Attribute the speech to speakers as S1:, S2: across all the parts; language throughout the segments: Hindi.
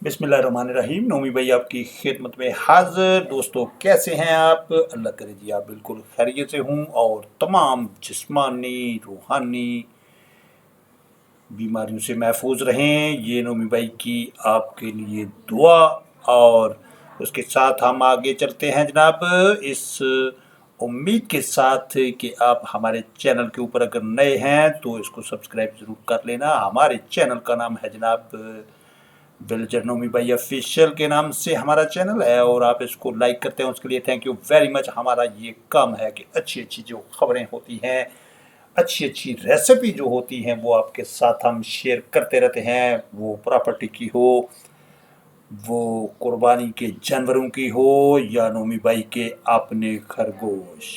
S1: बिस्मिल्लाहिर्रहमानिर्रहीम। नोमी भाई आपकी खिदमत में हाजिर। दोस्तों कैसे हैं आप? अल्लाह करे जी आप बिल्कुल खैरियत से हूँ और तमाम जिस्मानी रूहानी बीमारियों से महफूज रहें, ये नोमी भाई की आपके लिए दुआ। और उसके साथ हम आगे चलते हैं जनाब, इस उम्मीद के साथ कि आप हमारे चैनल के ऊपर अगर नए हैं तो इसको सब्सक्राइब ज़रूर कर लेना। हमारे चैनल का नाम है जनाब विलेजर नोमी भाई ऑफिशियल के नाम से हमारा चैनल है, और आप इसको लाइक करते हैं उसके लिए थैंक यू वेरी मच। हमारा ये काम है कि अच्छी अच्छी जो खबरें होती हैं, अच्छी अच्छी रेसिपी जो होती हैं, वो आपके साथ हम शेयर करते रहते हैं। वो प्रॉपर्टी की हो, वो कुर्बानी के जानवरों की हो, या नोमी भाई के अपने खरगोश,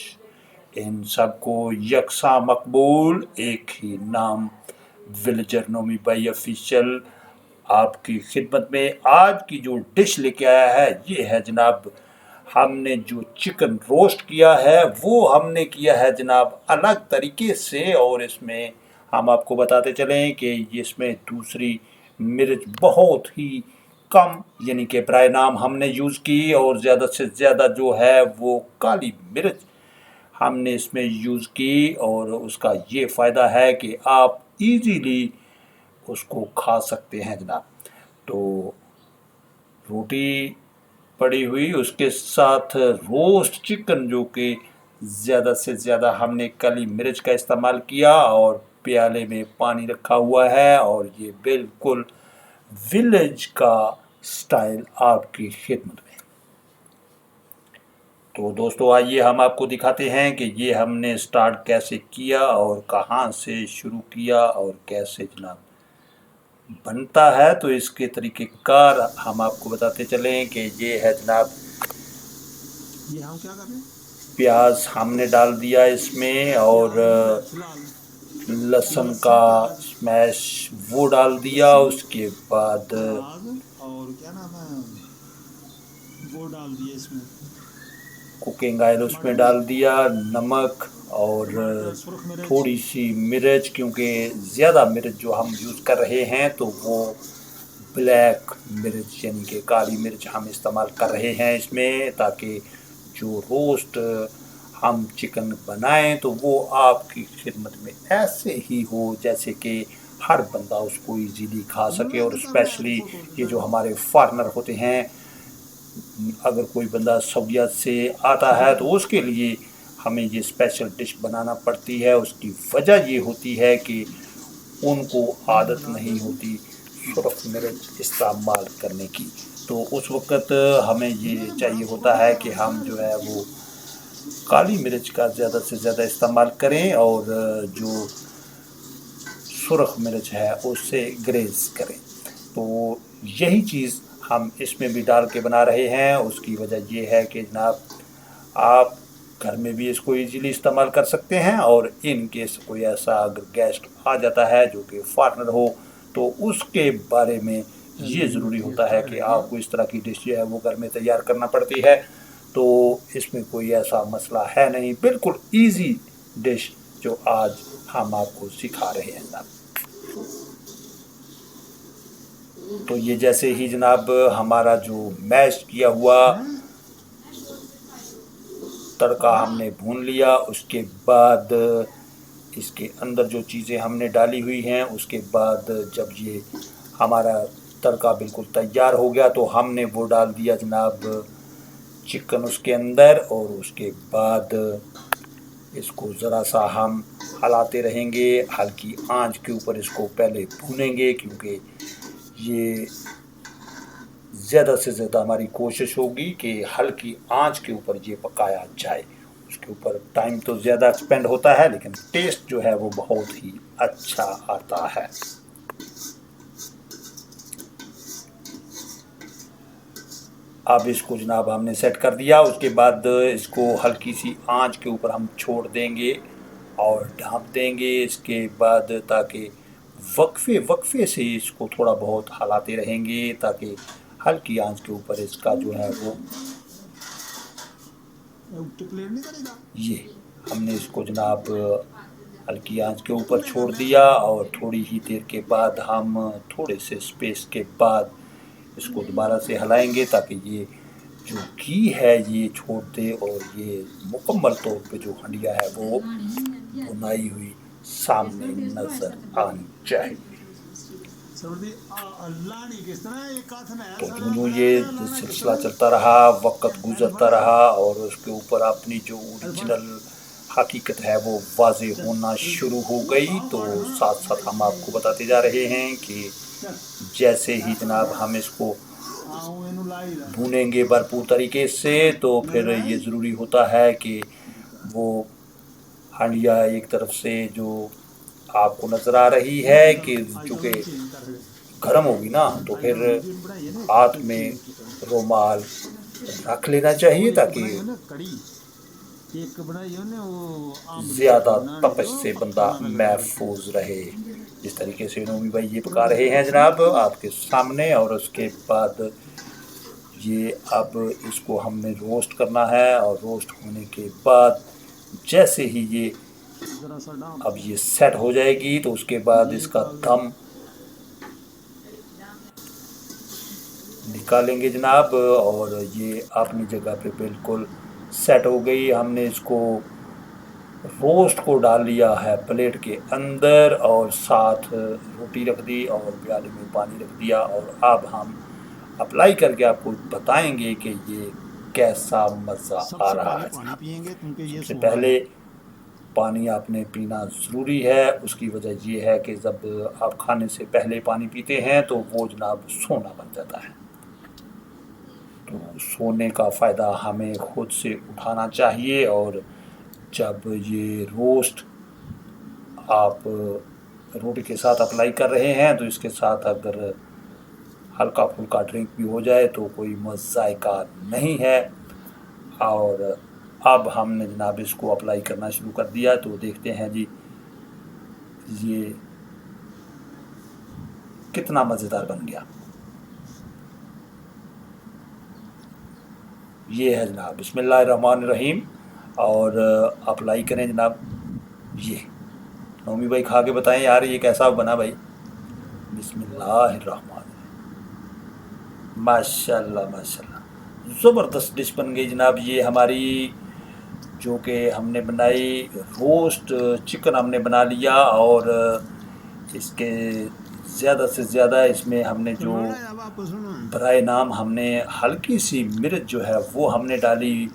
S1: इन सबको यकसा मकबूल एक ही नाम विलेजर नोमी भाई ऑफिशियल आपकी खिदमत में। आज की जो डिश लेके आया है ये है जनाब, हमने जो चिकन रोस्ट किया है वो हमने किया है जनाब अलग तरीके से, और इसमें हम आपको बताते चलें कि इसमें दूसरी मिर्च बहुत ही कम यानी कि बराए नाम हमने यूज़ की, और ज़्यादा से ज़्यादा जो है वो काली मिर्च हमने इसमें यूज़ की। और उसका ये फ़ायदा है कि आप इजीली उसको खा सकते हैं जनाब। तो रोटी पड़ी हुई, उसके साथ रोस्ट चिकन जो कि ज़्यादा से ज़्यादा हमने काली मिर्च का इस्तेमाल किया, और प्याले में पानी रखा हुआ है, और ये बिल्कुल विलेज का स्टाइल आपकी खिदमत में। तो दोस्तों आइए हम आपको दिखाते हैं कि ये हमने स्टार्ट कैसे किया और कहाँ से शुरू किया और कैसे जनाब बनता है। तो इसके तरीक़ेकार हम आपको बताते चलें कि ये है जनाब,
S2: ये हम क्या कर रहे हैं?
S1: प्याज हमने डाल दिया इसमें, और लहसुन का स्मैश वो डाल दिया। उसके बाद
S2: प्याज और क्या नाम है, वो डाल दिए इसमें,
S1: कुकिंग ऑयल उसमें डाल दिया, नमक और
S2: टमाटर, सुरख मिर्च,
S1: थोड़ी सी मिर्च, क्योंकि ज़्यादा मिर्च जो हम यूज़ कर रहे हैं तो वो ब्लैक मिर्च यानी कि काली मिर्च हम इस्तेमाल कर रहे हैं इसमें, ताकि जो रोस्ट हम चिकन बनाएं तो वो आपकी खिदमत में ऐसे ही हो जैसे कि हर बंदा उसको इजीली खा सके। और स्पेशली ये जो हमारे फॉरेनर होते हैं, अगर कोई बंदा सऊदीया से आता है तो उसके लिए हमें ये स्पेशल डिश बनाना पड़ती है। उसकी वजह ये होती है कि उनको आदत नहीं होती सुरख मिर्च इस्तेमाल करने की, तो उस वक़्त हमें ये चाहिए होता है कि हम जो है वो काली मिर्च का ज़्यादा से ज़्यादा इस्तेमाल करें, और जो सुरख मिर्च है उससे ग्रेज़ करें। तो यही चीज़ हम इसमें भी डाल के बना रहे हैं। उसकी वजह ये है कि जनाब आप घर में भी इसको इजीली इस्तेमाल कर सकते हैं, और इन केस कोई ऐसा अगर गेस्ट आ जाता है जो कि फॉरेनर हो तो उसके बारे में ये ज़रूरी होता है कि आपको इस तरह की डिश जो है वो घर में तैयार करना पड़ती है। तो इसमें कोई ऐसा मसला है नहीं, बिल्कुल ईजी डिश जो आज हम आपको सिखा रहे हैं जनाब। तो ये जैसे ही जनाब हमारा जो मैश किया हुआ तड़का हमने भून लिया, उसके बाद इसके अंदर जो चीज़ें हमने डाली हुई हैं, उसके बाद जब ये हमारा तड़का बिल्कुल तैयार हो गया तो हमने वो डाल दिया जनाब चिकन उसके अंदर, और उसके बाद इसको ज़रा सा हम हलाते रहेंगे, हल्की आंच के ऊपर इसको पहले भूनेंगे, क्योंकि ये ज़्यादा से ज़्यादा हमारी कोशिश होगी कि हल्की आंच के ऊपर ये पकाया जाए। उसके ऊपर टाइम तो ज़्यादा स्पेंड होता है लेकिन टेस्ट जो है वो बहुत ही अच्छा आता है। अब इसको जनाब हमने सेट कर दिया, उसके बाद इसको हल्की सी आंच के ऊपर हम छोड़ देंगे और ढाँप देंगे इसके बाद, ताकि वक्फे वक्फे से इसको थोड़ा बहुत हिलाते रहेंगे, ताकि हल्की आंच के ऊपर इसका जो है वो
S2: प्लेट नहीं करेगा।
S1: ये हमने इसको जनाब हल्की आंच के ऊपर छोड़ दिया, और थोड़ी ही देर के बाद हम थोड़े से स्पेस के बाद इसको दोबारा से हिलाएंगे ताकि ये जो घी है ये छोड़ दे और ये मुकम्मल तौर पे जो हंडिया है वो बुनाई हुई सामने नज़र आनी चाहिए। तो यूँ ये सिलसिला चलता रहा, वक़्त गुज़रता रहा और उसके ऊपर अपनी जो ओरिजिनल हकीकत है वो वाज़ेह होना शुरू हो गई। तो साथ-साथ हम आपको बताते जा रहे हैं कि जैसे ही जनाब हम इसको भूनेंगे भरपूर तरीके से तो फिर ये ज़रूरी होता है कि वो हंडिया एक तरफ से जो आपको नज़र आ रही है कि चूँकि गर्म होगी ना तो फिर हाथ में रुमाल रख लेना चाहिए ताकि ज़्यादा तपश से बंदा महफूज रहे। जिस तरीके से नोमी भाई ये पका रहे हैं जनाब आपके सामने और उसके बाद ये अब इसको हमने रोस्ट करना है और रोस्ट होने के बाद जैसे ही ये अब ये सेट हो जाएगी तो उसके बाद इसका दम निकालेंगे जनाब और ये अपनी जगह पे बिल्कुल सेट हो गई। हमने इसको रोस्ट को डाल लिया है प्लेट के अंदर और साथ रोटी रख दी और प्याले में पानी रख दिया और अब हम अप्लाई करके आपको बताएंगे कि ये कैसा मज़ा आ रहा है। सबसे पहले पानी आपने पीना ज़रूरी है। उसकी वजह ये है कि जब आप खाने से पहले पानी पीते हैं तो वो जनाब सोना बन जाता है। तो सोने का फ़ायदा हमें खुद से उठाना चाहिए और जब ये रोस्ट आप रोटी के साथ अप्लाई कर रहे हैं तो इसके साथ अगर हल्का फुल्का ड्रिंक भी हो जाए तो कोई मज़ायका नहीं है। और अब हमने जनाब इसको अप्लाई करना शुरू कर दिया तो देखते हैं जी ये कितना मज़ेदार बन गया। ये है जनाब बिस्मिल्लाहिर्रहमानिर्रहीम और अप्लाई करें जनाब। ये नोमी भाई खा के बताएं यार ये कैसा बना भाई। बिस्मिल्लाहिर्रहमानिर्रहीम माशाल्लाह माशाल्लाह ज़बरदस्त डिश बन गई जनाब। ये हमारी जो कि हमने बनाई रोस्ट चिकन हमने बना लिया और इसके ज़्यादा से ज़्यादा इसमें हमने जो बराए नाम हमने हल्की सी मिर्च जो है वो हमने डाली,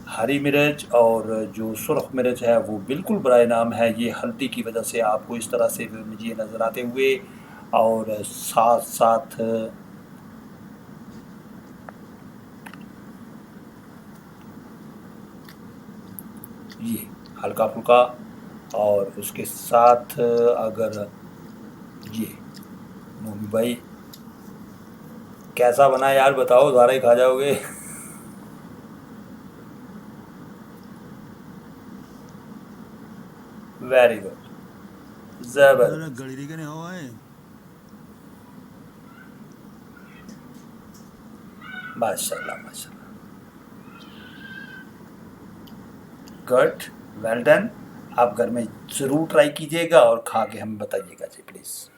S1: हरी मिर्च और जो सुर्ख मिर्च है वो बिल्कुल बराए नाम है। ये हल्दी की वजह से आपको इस तरह से ये नज़र आते हुए और साथ साथ ये हल्का फुल्का और उसके साथ अगर ये नोमी भाई कैसा बना यार बताओ, दोबारा ही खा जाओगे। वेरी गुड जबरदस्त माशाल्लाह माशाल्लाह गुड वेल डन। आप घर में ज़रूर ट्राई कीजिएगा और खा के हमें बताइएगा जी प्लीज़।